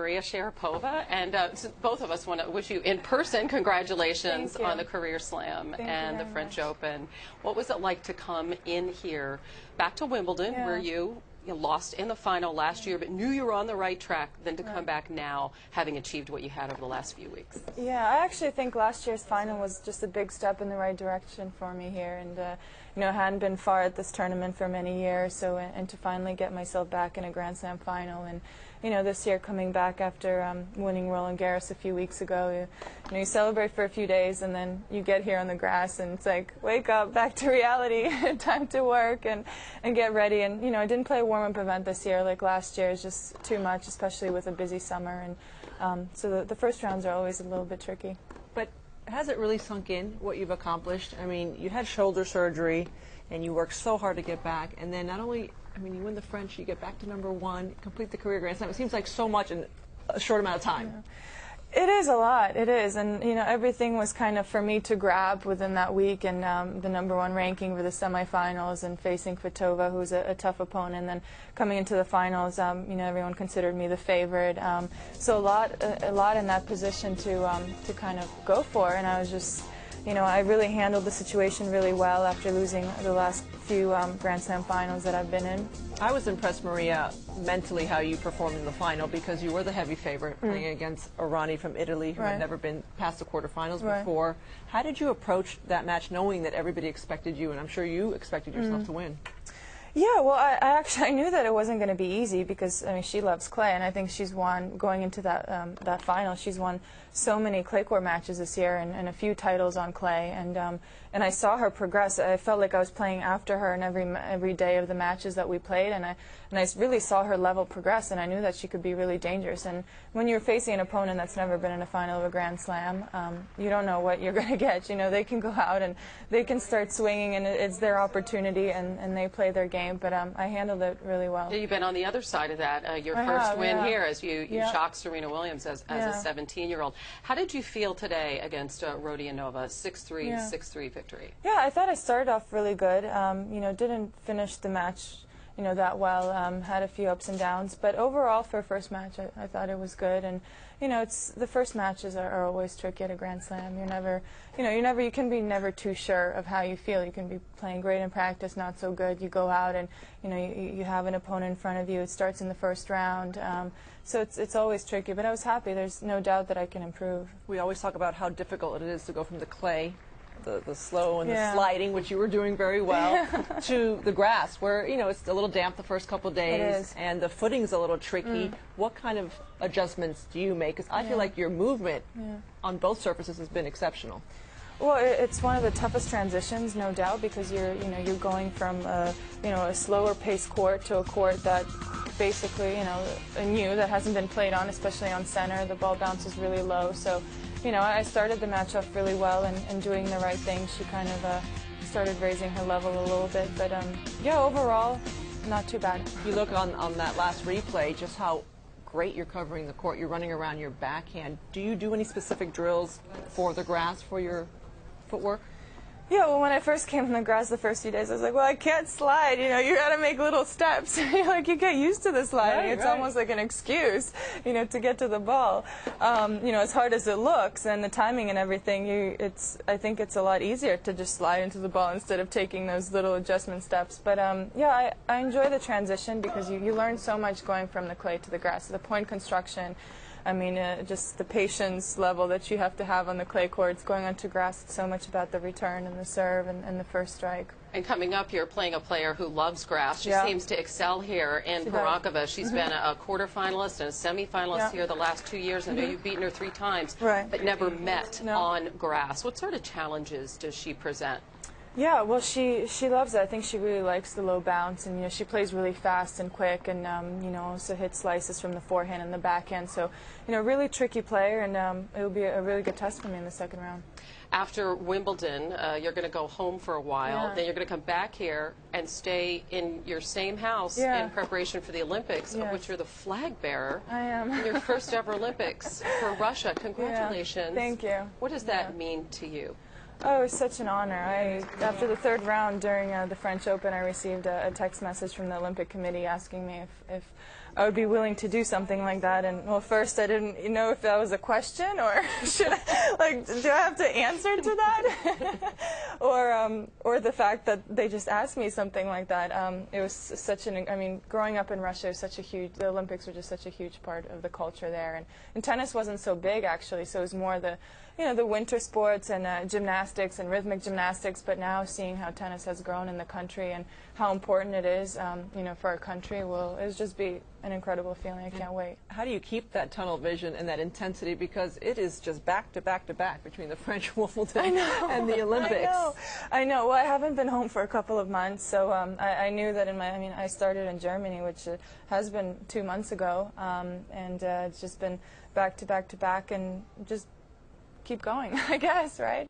Maria Sharapova, and both of us want to wish you in person congratulations on the Career Slam and the French Open. What was it like to come in here, back to Wimbledon, where you lost in the final last year, but knew you were on the right track, then to come back now, having achieved what you had over the last few weeks? Yeah, I actually think last year's final was just a big step in the right direction for me here, and you know, I hadn't been far at this tournament for many years, so and to finally get myself back in a Grand Slam final, and you know, this year coming back after winning Roland Garros a few weeks ago, you celebrate for a few days, and then you get here on the grass, and it's like, wake up, back to reality, time to work and get ready. And you know, I didn't play a warm-up event this year like last year. It's just too much, especially with a busy summer, and so the first rounds are always a little bit tricky. But has it really sunk in what you've accomplished? I mean, you had shoulder surgery, and you worked so hard to get back, and then not only, I mean, you win the French, you get back to #1, complete the career Grand Slam. It seems like so much in a short amount of time. Yeah. It is a lot, it is, and you know, everything was kind of for me to grab within that week, and the #1 ranking for the semifinals and facing Kvitova, who's a tough opponent, and then coming into the finals, you know, everyone considered me the favorite, so a lot in that position to kind of go for, and I was just, you know, I really handled the situation really well after losing the last few Grand Slam finals that I've been in. I was impressed, Maria, mentally how you performed in the final, because you were the heavy favorite playing against Irani from Italy, who had never been past the quarterfinals before. How did you approach that match, knowing that everybody expected you, and I'm sure you expected yourself to win? Yeah, well, I knew that it wasn't going to be easy, because I mean, she loves clay, and I think she's won, going into that final, she's won so many clay court matches this year, and a few titles on clay, and I saw her progress. I felt like I was playing after her in every day of the matches that we played, and I really saw her level progress, and I knew that she could be really dangerous. And when you're facing an opponent that's never been in a final of a Grand Slam, you don't know what you're going to get. You know, they can go out and they can start swinging, and it's their opportunity, and they play their game. But I handled it really well. You've been on the other side of that. Your first win here, as you shocked Serena Williams as a 17-year-old. How did you feel today against Rodionova? 6-3, 6-3 victory. Yeah, I thought I started off really good. You know, didn't finish the match, you know, that well. Had a few ups and downs, but overall for a first match, I thought it was good. And you know, the first matches are always tricky at a Grand Slam. You're never, you can be never too sure of how you feel. You can be playing great in practice, not so good. You go out and you know you have an opponent in front of you. It starts in the first round. So it's always tricky, but I was happy. There's no doubt that I can improve. We always talk about how difficult it is to go from the clay, the slow and the sliding, which you were doing very well, to the grass, where you know it's a little damp the first couple of days, and the footing's a little tricky. What kind of adjustments do you make? Because I feel like your movement on both surfaces has been exceptional. Well, it's one of the toughest transitions, no doubt, because you're going from a slower pace court to a court that basically new, that hasn't been played on, especially on center. The ball bounces really low, so you know, I started the match off really well and doing the right thing. She kind of started raising her level a little bit, but yeah, overall, not too bad. You look on that last replay, just how great you're covering the court. You're running around your backhand. Do you do any specific drills for the grass for your footwork? Yeah, well, when I first came on the grass the first few days, I was like, well, I can't slide. You know, you got to make little steps. Like, you get used to the sliding. It's almost like an excuse, to get to the ball. As hard as it looks and the timing and everything, I think it's a lot easier to just slide into the ball instead of taking those little adjustment steps. But yeah, I enjoy the transition because you learn so much going from the clay to the grass. The point construction, I mean, just the patience level that you have to have on the clay courts. Going onto grass, it's so much about the return and the serve and the first strike. And coming up, you're playing a player who loves grass. She seems to excel here in Sharapova. She's been a quarterfinalist and a semifinalist here the last 2 years. I know you've beaten her 3 times, but never met on grass. What sort of challenges does she present? Yeah, well, she loves it. I think she really likes the low bounce, and she plays really fast and quick, and also hits slices from the forehand and the backhand. So, really tricky player, and it'll be a really good test for me in the second round. After Wimbledon, you're going to go home for a while. Then you're going to come back here and stay in your same house in preparation for the Olympics, of which you're the flag bearer. I am. In your first ever Olympics for Russia. Congratulations. Thank you. What does that mean to you? Oh, it was such an honor. After the third round during the French Open, I received a text message from the Olympic Committee asking me if I would be willing to do something like that. And well, first I didn't know if that was a question or should I, like, do I have to answer to that? or the fact that they just asked me something like that. It was such an, I mean, growing up in Russia was such a huge, the Olympics were just such a huge part of the culture there. And tennis wasn't so big actually, so it was more the, you know, the winter sports and gymnastics and rhythmic gymnastics. But now seeing how tennis has grown in the country and how important it is, you know, for our country, will it'll just be an incredible feeling. I can't wait. How do you keep that tunnel vision and that intensity, because it is just back to back to back between the French Wimbledon and the Olympics? I know. Well, I haven't been home for a couple of months, so I knew that I started in Germany, which has been 2 months ago, and it's just been back to back to back, and just keep going, I guess, right?